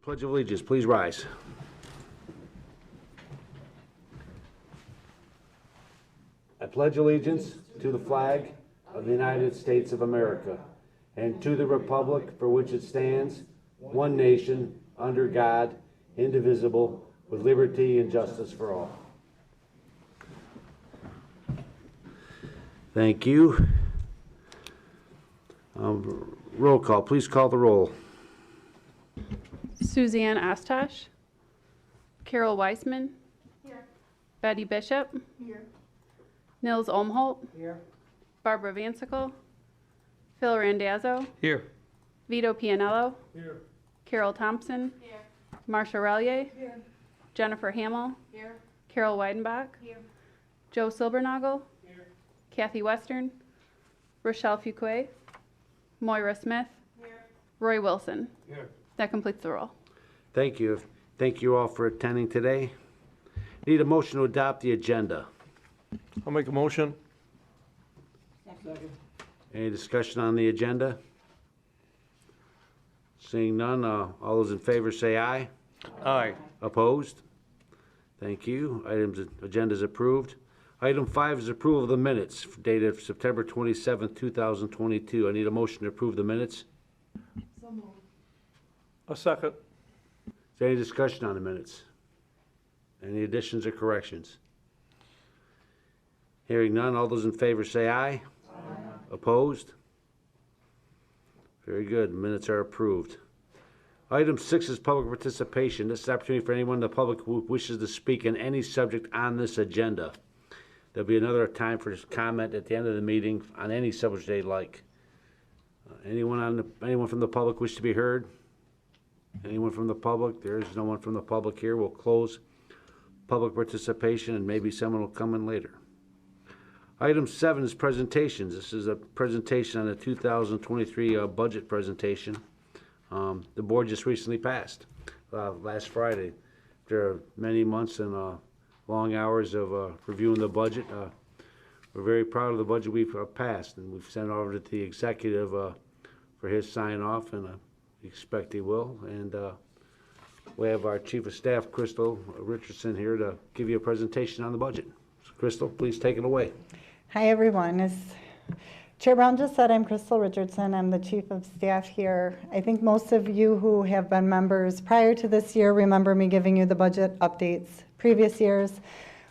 Pledge of Allegiance, please rise. I pledge allegiance to the flag of the United States of America and to the republic for which it stands, one nation, under God, indivisible, with liberty and justice for all. Thank you. Roll call. Please call the roll. Suzanne Ostosh. Carol Weissman. Here. Betty Bishop. Here. Nils Olmholt. Here. Barbara Vansickle. Phil Randazzo. Here. Vito Pianello. Here. Carol Thompson. Here. Marsha Relier. Here. Jennifer Hamill. Here. Carol Weidenbach. Here. Joe Silbernagel. Here. Kathy Western. Rochelle Fuquay. Moira Smith. Here. Roy Wilson. Here. That completes the roll. Thank you. Thank you all for attending today. Need a motion to adopt the agenda. I'll make a motion. Second. Any discussion on the agenda? Seeing none, all those in favor say aye. Aye. Opposed? Thank you. Agenda is approved. Item 5 is approval of the minutes dated September 27th, 2022. I need a motion to approve the minutes. So moved. A second. Is there any discussion on the minutes? Any additions or corrections? Hearing none, all those in favor say aye. Aye. Opposed? Very good. Minutes are approved. Item 6 is public participation. This is an opportunity for anyone in the public who wishes to speak on any subject on this agenda. There'll be another time for comment at the end of the meeting on any subject they'd like. Anyone from the public wish to be heard? Anyone from the public? There is no one from the public here. We'll close public participation and maybe someone will come in later. Item 7 is presentations. This is a presentation on the 2023 budget presentation. The board just recently passed last Friday. After many months and long hours of reviewing the budget, we're very proud of the budget we've passed, and we've sent it over to the executive for his sign off, and we expect he will. And we have our Chief of Staff, Crystal Richardson, here to give you a presentation on the budget. So, Crystal, please take it away. Hi, everyone. As Chair Brown just said, I'm Crystal Richardson. I'm the Chief of Staff here. I think most of you who have been members prior to this year remember me giving you the budget updates previous years.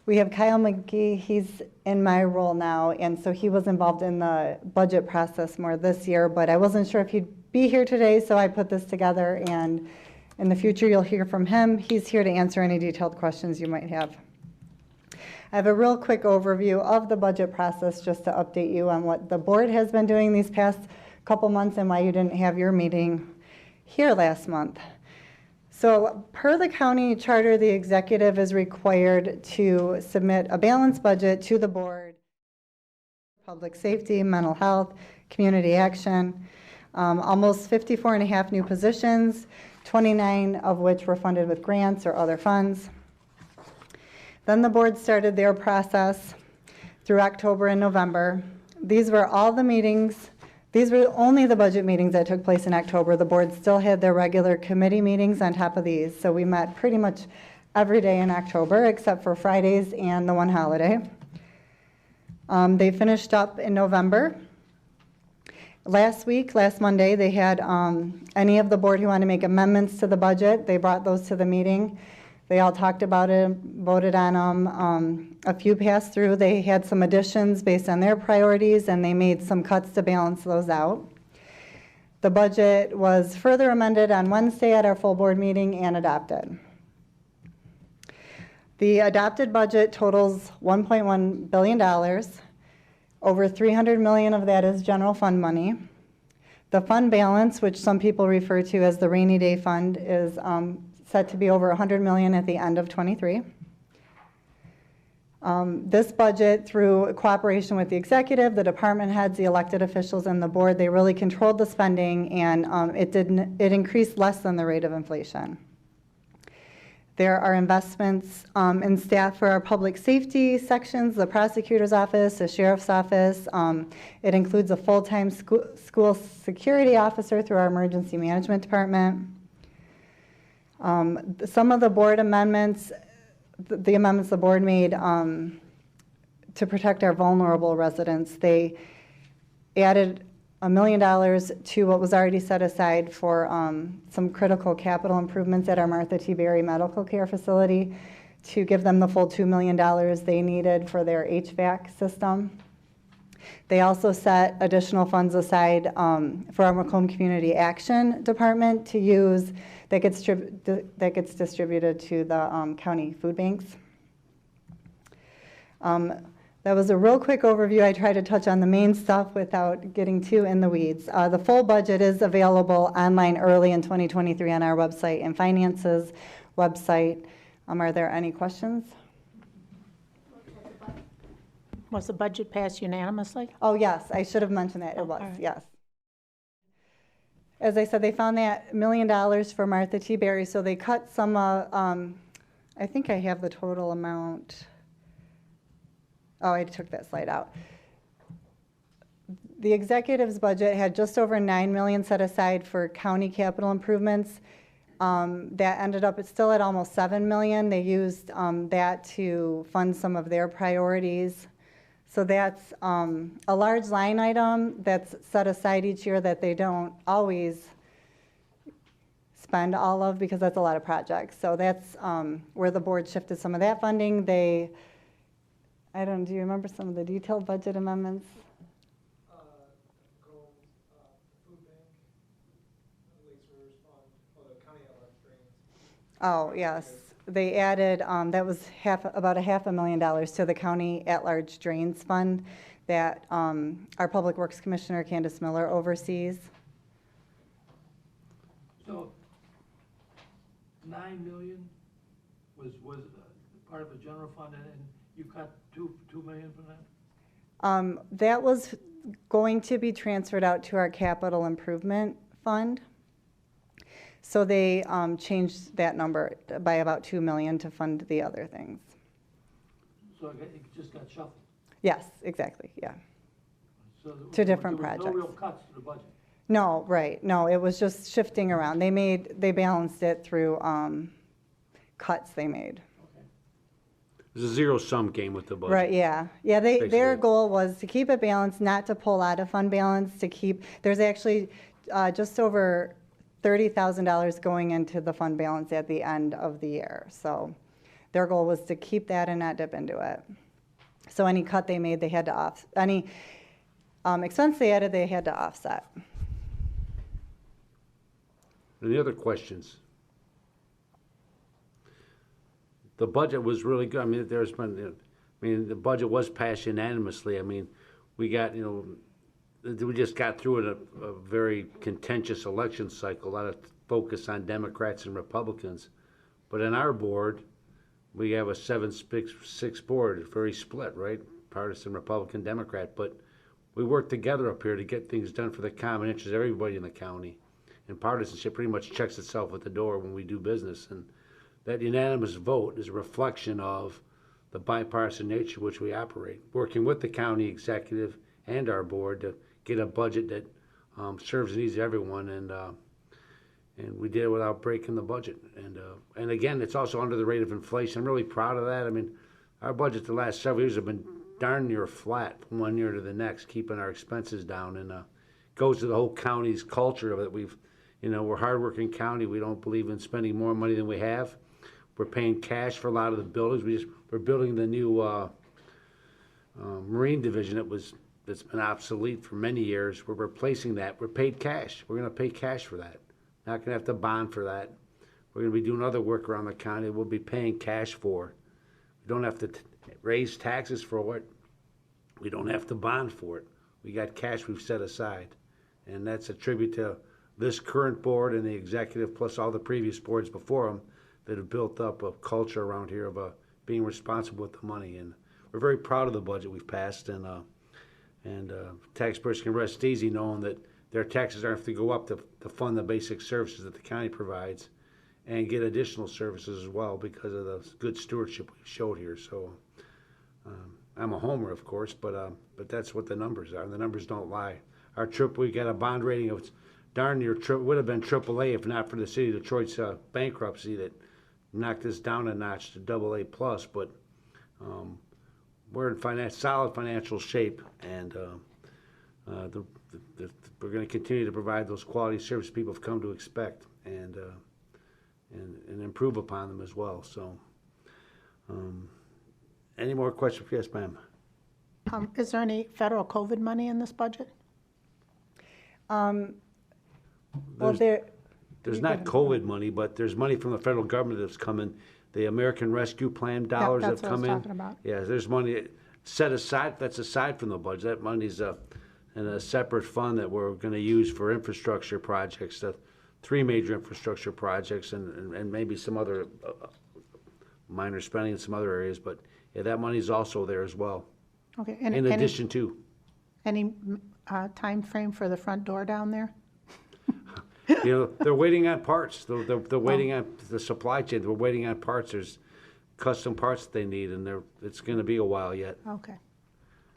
We have Kyle McGee. He's in my role now, and so he was involved in the budget process more this year, but I wasn't sure if he'd be here today, so I put this together, and in the future you'll hear from him. He's here to answer any detailed questions you might have. I have a real quick overview of the budget process just to update you on what the board has been doing these past couple months and why you didn't have your meeting here last month. So per the county charter, the executive is required to submit a balanced budget to the board. Public safety, mental health, community action, almost 54 and a half new positions, 29 of which were funded with grants or other funds. Then the board started their process through October and November. These were all the meetings. These were only the budget meetings that took place in October. The board still had their regular committee meetings on top of these. So we met pretty much every day in October except for Fridays and the one holiday. They finished up in November. Last Monday, they had any of the board who wanted to make amendments to the budget. They brought those to the meeting. They all talked about it, voted on them. A few passed through. They had some additions based on their priorities, and they made some cuts to balance those out. The budget was further amended on Wednesday at our full board meeting and adopted. The adopted budget totals $1.1 billion. Over $300 million of that is general fund money. The fund balance, which some people refer to as the rainy day fund, is set to be over $100 million at the end of '23. This budget, through cooperation with the executive, the department heads, the elected officials, and the board, they really controlled the spending, and it increased less than the rate of inflation. There are investments in staff for our public safety sections, the prosecutor's office, the sheriff's office. It includes a full-time school security officer through our emergency management department. Some of the board amendments, the amendments the board made to protect our vulnerable residents, they added $1 million to what was already set aside for some critical capital improvements at our Martha T. Berry Medical Care Facility to give them the full $2 million they needed for their HVAC system. They also set additional funds aside for our Macomb Community Action Department to use that gets distributed to the county food banks. That was a real quick overview. I tried to touch on the main stuff without getting too in the weeds. The full budget is available online early in 2023 on our website and finances website. Are there any questions? Was the budget passed unanimously? Oh, yes, I should have mentioned that. It was, all right. yes. As I said, they found that $1 million for Martha T. Berry, so they cut some, I think I have the total amount. Oh, I took that slide out. The executive's budget had just over $9 million set aside for county capital improvements. That ended up, it's still at almost $7 million. They used that to fund some of their priorities. So that's a large line item that's set aside each year that they don't always spend all of because that's a lot of projects. So that's where the board shifted some of that funding. Do you remember some of the detailed budget amendments? Food bank, Lakes Rivers Fund, the county at drains. Oh, yes. They added, that was about $500,000 to the county at-large drains fund that our Public Works Commissioner, Candace Miller, oversees. So, 9 million was part of the general fund, and you cut $2 million from that? That was going to be transferred out to our capital improvement fund. So they changed that number by about $2 million to fund the other things. So it just got shuffled? Yes, exactly, yeah. So To different there was projects. no real cuts to the budget? No, right, no, it was just shifting around. They balanced it through cuts they made. Okay. It's a zero-sum game with the budget. Right, yeah. Yeah, their Basically. goal was to keep it balanced, not to pull out of fund balance, there's actually just over $30,000 going into the fund balance at the end of the year. So their goal was to keep that and not dip into it. So any cut they made, they had to any expense they added, they had to offset. Any other questions? The budget was really good. I mean, the budget was passed unanimously. I mean, we got, we just got through it a very contentious election cycle, a lot of focus on Democrats and Republicans. But in our board, we have a 7-6 board, very split, right? Partisan, Republican, Democrat. But we work together up here to get things done for the common interest of everybody in the county. And partisanship pretty much checks itself at the door when we do business. And that unanimous vote is a reflection of the bipartisan nature which we operate, working with the county executive and our board to get a budget that serves the needs of everyone, and we did it without breaking the budget. And again, it's also under the rate of inflation. I'm really proud of that. I mean, our budget the last several years have been darn near flat from one year to the next, keeping our expenses down, and goes to the whole county's culture of it. We're a hardworking county. We don't believe in spending more money than we have. We're paying cash for a lot of the buildings. We're building the new Marine Division that's been obsolete for many years. We're replacing that. We're paid cash. We're going to pay cash for that. Not going to have to bond for that. We're going to be doing other work around the county we'll be paying cash for. We don't have to raise taxes for it. We don't have to bond for it. We got cash we've set aside. And that's a tribute to this current board and the executive, plus all the previous boards before them that have built up a culture around here of being responsible with the money. And we're very proud of the budget we've passed, and taxpayers can rest easy knowing that their taxes aren't have to go up to fund the basic services that the county provides and get additional services as well because of the good stewardship we showed here. So I'm a homer, of course, but that's what the numbers are. The numbers don't lie. Our trip, we got a bond rating of darn near would have been AAA if not for the city of Detroit's bankruptcy that knocked us down a notch to AA plus. But we're in solid financial shape, and we're going to continue to provide those quality service people have come to expect, and improve upon them as well. So, any more questions? Yes, ma'am. Is there any federal COVID money in this budget? Well, There's- there, There's not COVID money, but there's money from the federal government that's coming. The American Rescue Plan dollars have that's what I come was in. talking about. Yeah, there's money set aside, that's aside from the budget. That money's in a separate fund that we're gonna use for infrastructure projects, the 3 major infrastructure projects and maybe some other minor spending in some other areas, but yeah, that money's also there as well, Okay, in addition to. any time frame for the front door down there? You know, they're waiting on parts. They're waiting on the supply chain. They're waiting on parts. There's custom parts that they need, and it's going to be a while yet. Okay,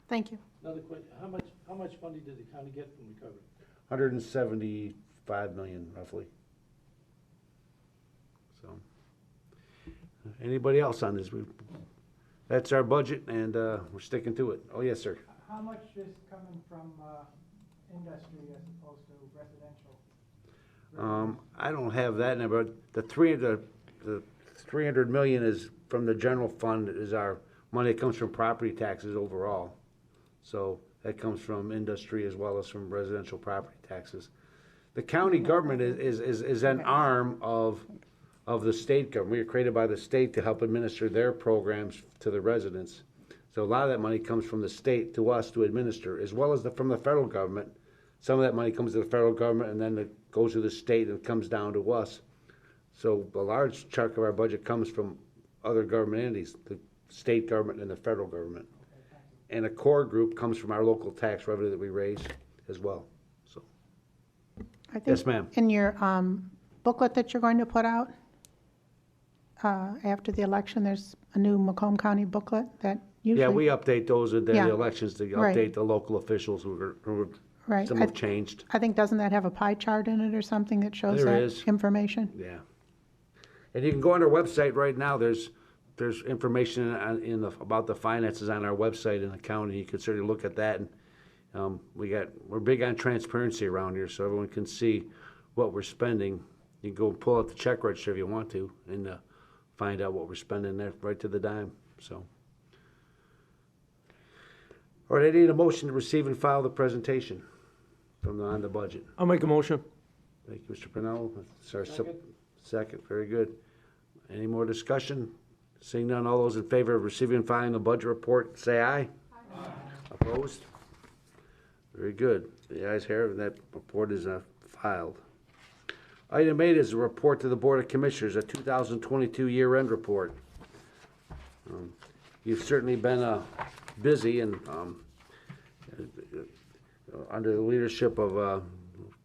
thank you. Another question, how much funding did the county get from recovery? 175 million, roughly. So, anybody else on this? That's our budget, and we're sticking to it. Oh, yes, sir. How much is coming from industry as opposed to residential? I don't have that number. The 300 million is from the general fund, is our money that comes from property taxes overall. So that comes from industry as well as from residential property taxes. The county government is an arm of the state government. We are created by the state to help administer their programs to the residents. So a lot of that money comes from the state to us to administer, as well as from the federal government. Some of that money comes to the federal government, and then it goes to the state and comes down to us. So a large chunk of our budget comes from other government entities, the state government and the federal government. And a core group comes from our local tax revenue that we raise as well. So, I think yes, ma'am. in your booklet that you're going to put out after the election, there's a new Macomb County booklet that usually. Yeah, we update those at the Yeah. elections to Right. update the local officials who Right. some have changed. I think, doesn't that have a pie chart in it or something that shows There that is. information? Yeah. And you can go on our website right now. There's information about the finances on our website in the county. You can certainly look at that. And we're big on transparency around here, so everyone can see what we're spending. You can go and pull out the check register if you want to, and find out what we're spending there right to the dime. So, all right, I need a motion to receive and file the presentation on the budget. I'll make a motion. Thank you, Mr. Pennell. Second. Second, very good. Any more discussion? Seeing none, all those in favor of receiving and filing the budget report, say aye. Aye. Opposed? Very good. The ayes have it, that report is filed. Item 8 is a report to the Board of Commissioners, a 2022 year-end report. You've certainly been busy and under the leadership of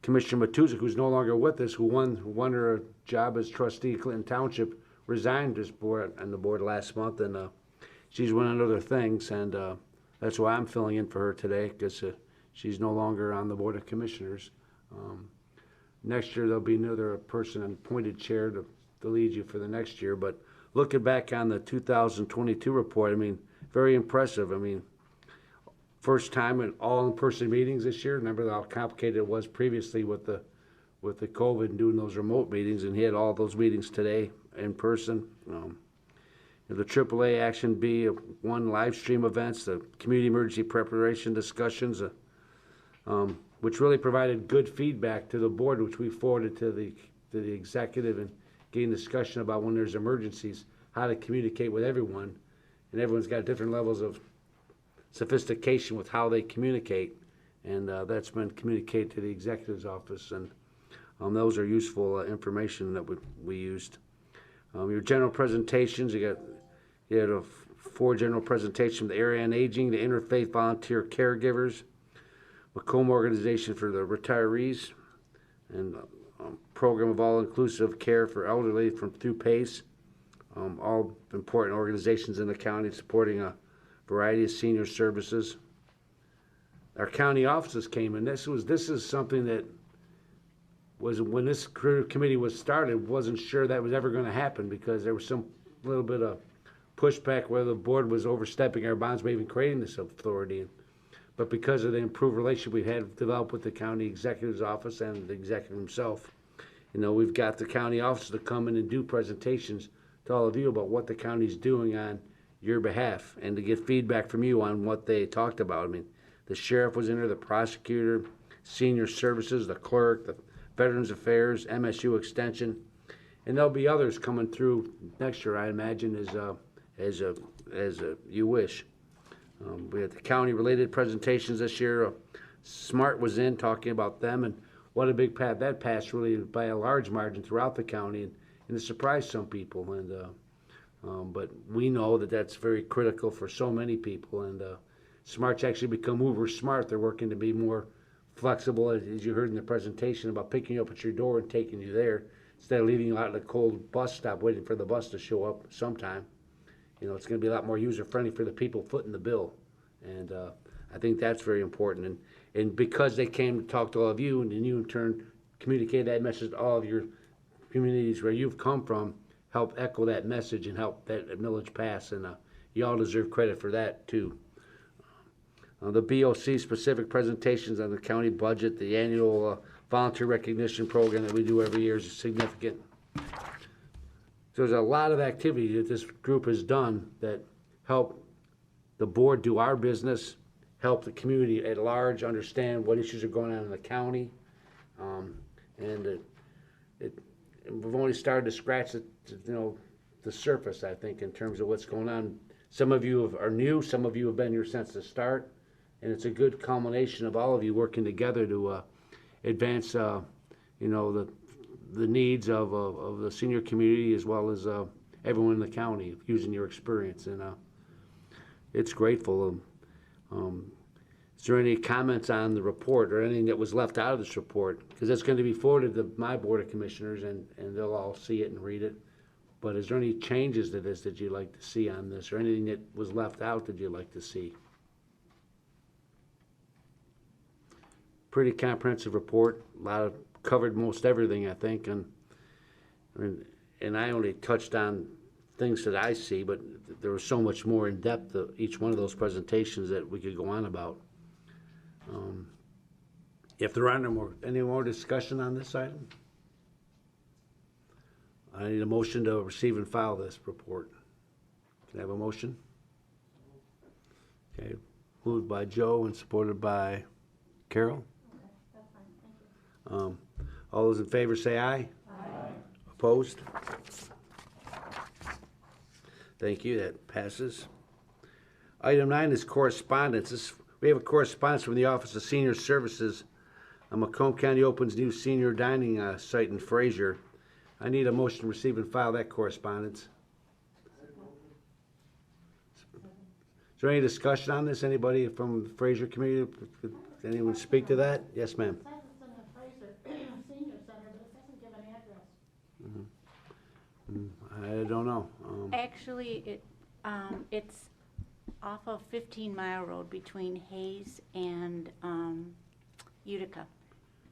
Commissioner Matuzik, who's no longer with us, who won her job as trustee of Clinton Township, resigned this board on the board last month, and she's went on other things, and that's why I'm filling in for her today, because she's no longer on the Board of Commissioners. Next year, there'll be another person appointed chair to lead you for the next year, but looking back on the 2022 report, I mean, very impressive. I mean, first time in all in-person meetings this year. Remember how complicated it was previously with the COVID and doing those remote meetings, and he had all those meetings today in person. The AAA Action B, 1 live stream events, the community emergency preparation discussions, which really provided good feedback to the board, which we forwarded to the executive, and getting discussion about when there's emergencies, how to communicate with everyone, and everyone's got different levels of sophistication with how they communicate, and that's been communicated to the executive's office, and those are useful information that we used. Your general presentations, you had 4 general presentations: the Area on Aging, the Interfaith Volunteer Caregivers, Macomb Organization for the Retirees, and Program of All-Inclusive Care for Elderly through PACE. All important organizations in the county supporting a variety of senior services. Our county offices came in. This is something that was when this committee was started, wasn't sure that was ever gonna happen because there was some little bit of pushback where the board was overstepping our bounds by even creating this authority. But because of the improved relationship we had developed with the county executive's office and the executive himself, we've got the county officers to come in and do presentations to all of you about what the county's doing on your behalf and to get feedback from you on what they talked about. I mean, the sheriff was in there, the prosecutor, senior services, the clerk, the Veterans Affairs, MSU Extension, and there'll be others coming through next year, I imagine, as you wish. We had the county-related presentations this year. Smart was in talking about them, and what a big path that passed really by a large margin throughout the county, and it surprised some people. But we know that that's very critical for so many people, and Smart's actually become uber smart. They're working to be more flexible, as you heard in the presentation, about picking you up at your door and taking you there instead of leaving you out at a cold bus stop waiting for the bus to show up sometime. It's going to be a lot more user-friendly for the people footing the bill, and I think that's very important. And because they came to talk to all of you, and then you in turn communicate that message to all of your communities where you've come from, help echo that message and help that millage pass, and you all deserve credit for that too. The BOC specific presentations on the county budget, the annual volunteer recognition program that we do every year is significant. So there's a lot of activity that this group has done that help the board do our business, help the community at large understand what issues are going on in the county. We've only started to scratch the surface, I think, in terms of what's going on. Some of you are new, some of you have been here since the start, and it's a good culmination of all of you working together to advance the needs of the senior community as well as everyone in the county using your experience, and it's grateful. Is there any comments on the report or anything that was left out of this report? Because it's going to be forwarded to my Board of Commissioners and they'll all see it and read it. But is there any changes to this that you'd like to see on this, or anything that was left out that you'd like to see? Pretty comprehensive report, covered most everything, I think, and I only touched on things that I see, but there was so much more in depth of each one of those presentations that we could go on about. If there aren't any more discussion on this item, I need a motion to receive and file this report. Can I have a motion? Okay, moved by Joe and supported by Carol. All those in favor say aye. Aye. Opposed? Thank you, that passes. Item 9 is correspondence. We have a correspondence from the Office of Senior Services. Macomb County opens new senior dining site in Fraser. I need a motion to receive and file that correspondence. Is there any discussion on this? Anybody from the Fraser community? Could anyone speak to that? Yes, ma'am. I don't know. Actually, it's off of 15 Mile Road between Hayes and Utica.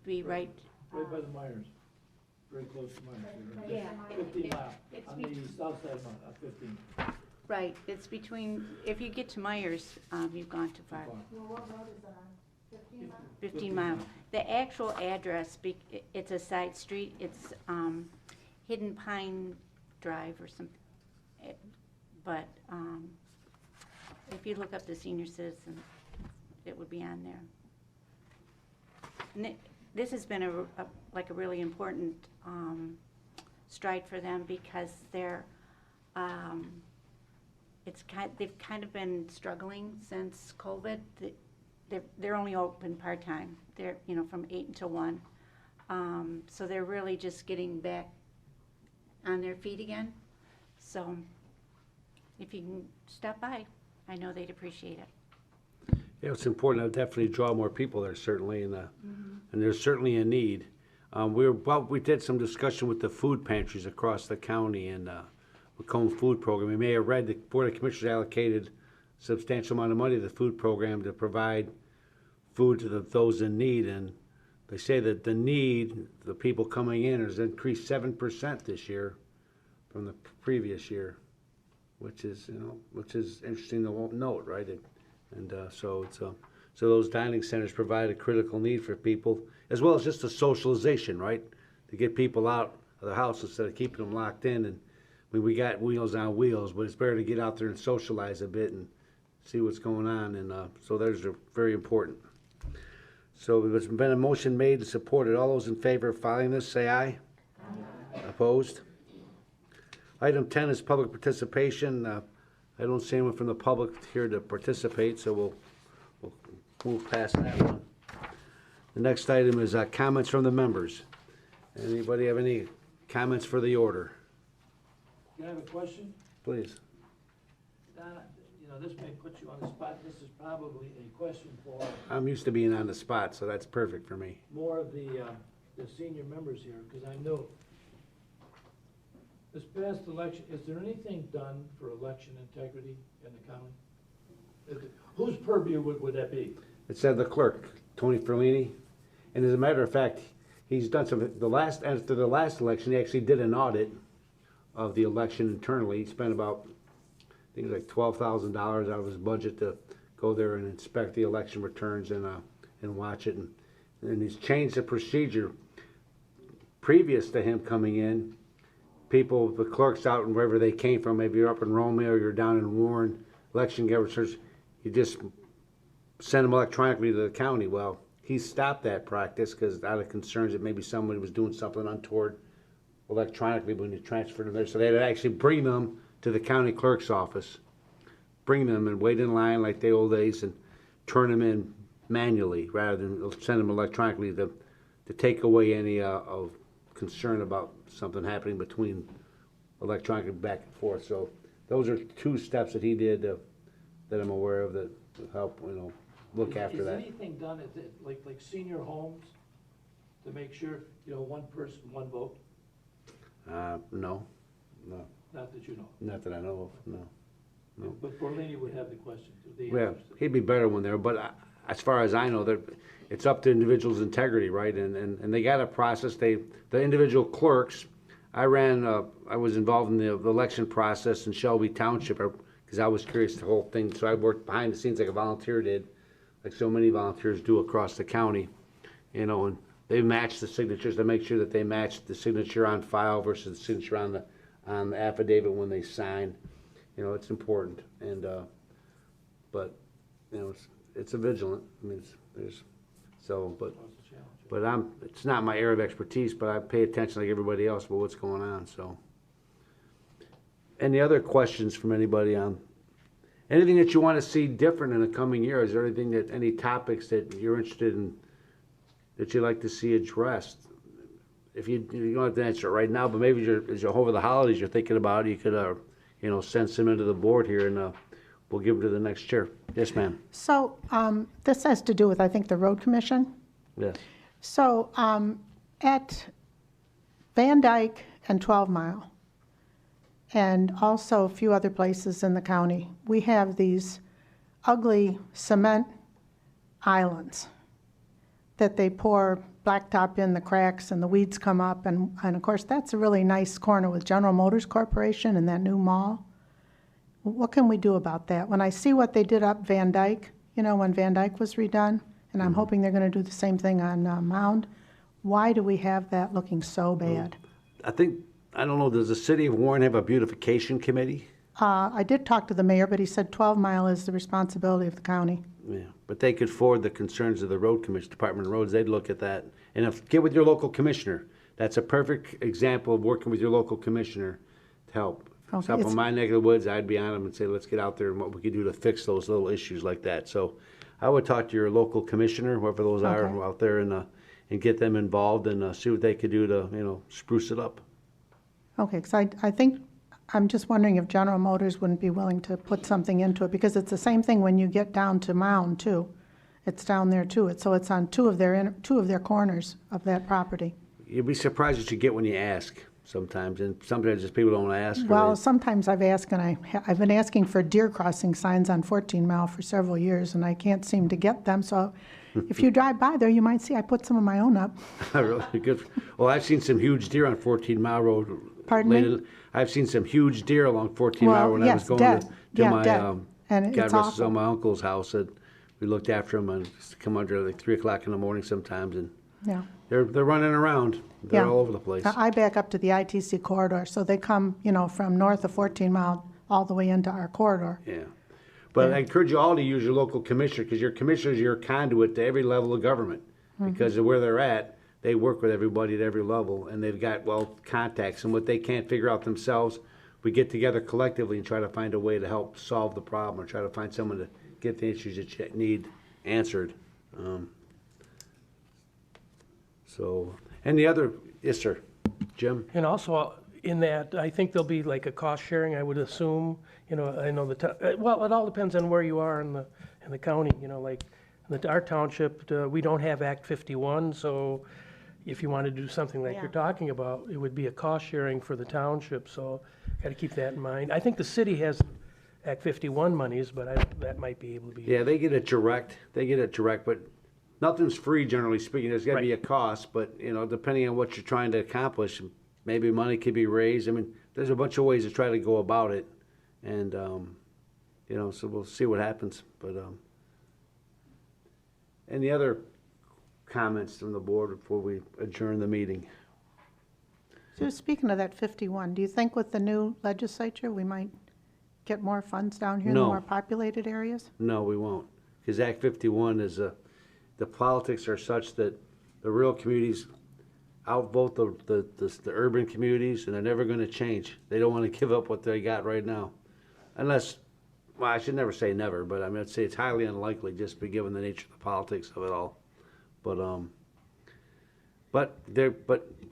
Be right. Right by the Myers, very close to Myers. Yeah. 15 mile, It's on the south side of 15. Right. It's between. If you get to Myers, you've gone too far. What road is it on? 15 Mile. The actual address. It's a side street. It's Hidden Pine Drive or something. But if you look up the senior citizen, it would be on there. And this has been a really important stride for them because they're they've kind of been struggling since COVID. They're only open part-time. They're from 8 until 1, so they're really just getting back on their feet again. So if you can stop by, I know they'd appreciate it. Yeah, it's important to definitely draw more people there, certainly, and there's certainly a need. We did some discussion with the food pantries across the county and Macomb food program. You may have read the Board of Commissioners allocated a substantial amount of money to the food program to provide food to those in need, and They say that the need, the people coming in, has increased 7% this year from the previous year, which is interesting to note, right? So those dining centers provide a critical need for people, as well as just a socialization, right? To get people out of the house instead of keeping them locked in. And we got wheels on wheels, but it's better to get out there and socialize a bit and see what's going on. And so those are very important. So there's been a motion made and supported. All those in favor of filing this, say aye. Aye. Opposed? Item 10 is public participation. I don't see anyone from the public here to participate, so we'll move past that one. The next item is comments from the members. Anybody have any comments for the order? Can I have a question? Please. Donna, this may put you on the spot. This is probably a question for I'm used to being on the spot, so that's perfect for me. more of the senior members here, because I know this past election, is there anything done for election integrity in the county? Whose purview would that be? It said the clerk, Tony Ferlini, and as a matter of fact, he's done some, after the last election, he actually did an audit of the election internally. He spent about, I think it was like $12,000 out of his budget to go there and inspect the election returns and watch it. And he's changed the procedure. Previous to him coming in, people, the clerks out and wherever they came from, maybe you're up in Romeo or you're down in Warren, election officers, you just send them electronically to the county. Well, he stopped that practice because out of concerns that maybe somebody was doing something untoward electronically when you transferred them there. So they had to actually bring them to the county clerk's office, bring them and wait in line like the old days and turn them in manually rather than send them electronically to take away any of concern about something happening between electronically back and forth. So those are two steps that he did that I'm aware of that help, look after that. Is anything done at like senior homes to make sure, one person, one vote? No, Not that you know. not that I know of, no. But Berlini would have the question. Yeah, he'd be better when there, but as far as I know, it's up to individuals' integrity, right? And they got a process. The individual clerks, I was involved in the election process in Shelby Township because I was curious the whole thing. So I worked behind the scenes like a volunteer did, like so many volunteers do across the county, and they matched the signatures to make sure that they matched the signature on file versus the signature on the affidavit when they sign. It's important, and but it's a vigilant. I mean, it's not my area of expertise, but I pay attention like everybody else about what's going on. So, any other questions from anybody on anything that you want to see different in the coming year? Is there any topics that you're interested in that you'd like to see addressed? If you don't have to answer it right now, but maybe as you're over the holidays, you're thinking about it, you could send some into the board here, and we'll give them to the next chair. Yes, ma'am. So this has to do with, I think, the road commission. Yes. So at Van Dyke and 12 Mile, and also a few other places in the county, we have these ugly cement islands that they pour blacktop in the cracks and the weeds come up. And of course, that's a really nice corner with General Motors Corporation and that new mall. What can we do about that? When I see what they did up Van Dyke, when Van Dyke was redone, and I'm hoping they're going to do the same thing on Mound, why do we have that looking so bad? I don't know, does the city of Warren have a beautification committee? I did talk to the mayor, but he said 12 Mile is the responsibility of the county. Yeah, but they could forward the concerns of the road commission, Department of Roads. They'd look at that. And get with your local commissioner. That's a perfect example of working with your local commissioner to help. Okay, If it's up in my neck of the woods, I'd be on them and say, let's get out there and what we could do to fix those little issues like that. So I would talk to your local commissioner, whoever those are Okay. out there, and get them involved and see what they could do to, spruce it up. Okay, because I think, I'm just wondering if General Motors wouldn't be willing to put something into it, because it's the same thing when you get down to Mound, too. It's down there, too. So it's on two of their corners of that property. You'd be surprised what you get when you ask sometimes, and sometimes just people don't ask. Well, sometimes I've asked, and I've been asking for deer crossing signs on 14 Mile for several years, and I can't seem to get them. So if you drive by there, you might see I put some of my own up. Really good. Well, I've seen some huge deer on 14 Mile Road. Pardon me? lately. I've seen some huge deer along 14 Mile Well, when I was yes, going dead. to Yeah, my, dead. And God it's rest his awful. soul, my uncle's house. And we looked after them and come under like 3 o'clock in the morning sometimes, and Yeah. they're running around. They're Yeah. all over the place. I back up to the ITC corridor, so they come, from north of 14 Mile all the way into our corridor. Yeah. But Yeah. I encourage you all to use your local commissioner, because your commissioner is your conduit to every level of government. Because of where they're at, they work with everybody at every level, and they've got, contacts. And what they can't figure out themselves, we get together collectively and try to find a way to help solve the problem, or try to find someone to get the issues that you need answered. Any other, yes, sir, Jim? And also, in that, I think there'll be like a cost sharing, I would assume, I know well, it all depends on where you are in the county, like, our township, we don't have Act 51, so if you want to do something like Yeah. you're talking about, it would be a cost sharing for the township, so gotta keep that in mind. I think the city has Act 51 monies, but that might be able to be. Yeah, they get it direct, but nothing's free, generally speaking. There's gotta be a cost, but, depending on what you're trying to accomplish, maybe money could be raised. I mean, there's a bunch of ways to try to go about it, and, so we'll see what happens, but, any other comments from the board before we adjourn the meeting? So speaking of that 51, do you think with the new legislature, we might get more funds down here in the No. more populated areas? No, we won't, because Act 51 is, the politics are such that the rural communities outvote the urban communities, and they're never gonna change. They don't wanna give up what they got right now. Unless, well, I should never say never, but I mean, I'd say it's highly unlikely, just be given the nature of the politics of it all. But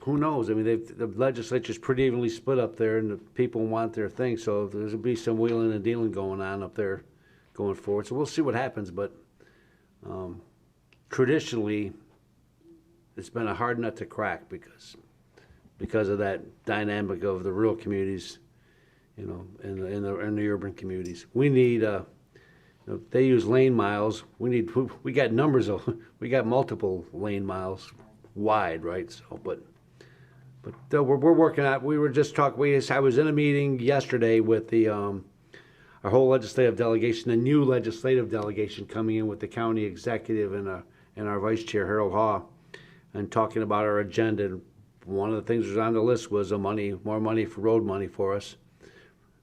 who knows? I mean, the legislature's pretty evenly split up there, and the people want their thing, so there'll be some wheeling and dealing going on up there going forward. So we'll see what happens, but traditionally, it's been a hard nut to crack because of that dynamic of the rural communities, in the urban communities. We need, they use lane miles. We got we got multiple lane miles wide, right? So, but we're working out. We were just talking. I was in a meeting yesterday with our whole legislative delegation, the new legislative delegation coming in with the county executive and our vice chair Harold Haw, and talking about our agenda. And one of the things that was on the list was more money for road money for us.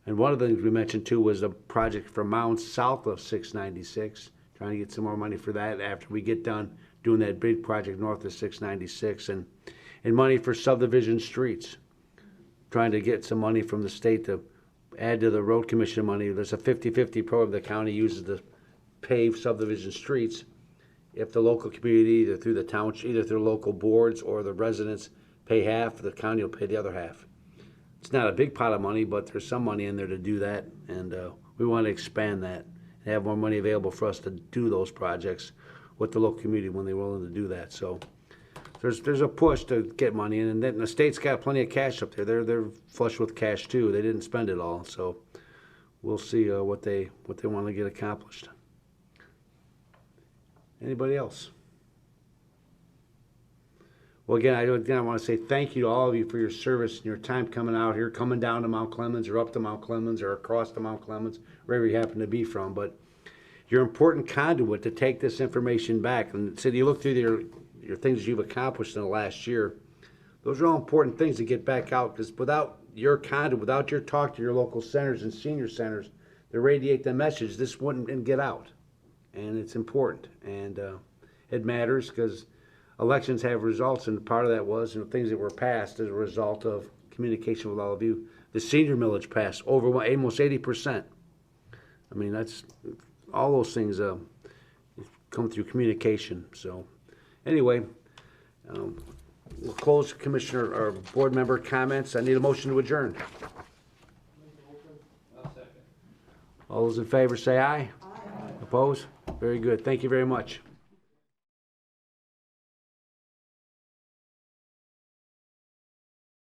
And one of the things we mentioned too was a project for mounds south of 696, trying to get some more money for that after we get done doing that big project north of 696, and money for subdivision streets, trying to get some money from the state to add to the road commission money. There's a 50-50 program the county uses to pave subdivision streets. If the local community, either through the township, either through local boards or the residents pay half, the county will pay the other half. It's not a big pot of money, but there's some money in there to do that, and we want to expand that and have more money available for us to do those projects with the local community when they're willing to do that. So there's a push to get money in, and then the state's got plenty of cash up there. They're flush with cash too. They didn't spend it all, so we'll see what they want to get accomplished. Anybody else? Well, again, I want to say thank you to all of you for your service and your time coming out here, coming down to Mount Clemens or up to Mount Clemens or across to Mount Clemens, wherever you happen to be from. But you're an important conduit to take this information back. And so you look through your things you've accomplished in the last year. Those are all important things to get back out, because without your conduit, without your talk to your local centers and senior centers to radiate the message, this wouldn't get out. And it's important. And it matters because elections have results, and part of that was things that were passed as a result of communication with all of you. The senior millage passed over almost 80%. I mean, that's all those things come through communication. So anyway, we'll close commissioner or board member comments. I need a motion to adjourn. All those in favor say aye. Aye. Opposed? Very good. Thank you very much.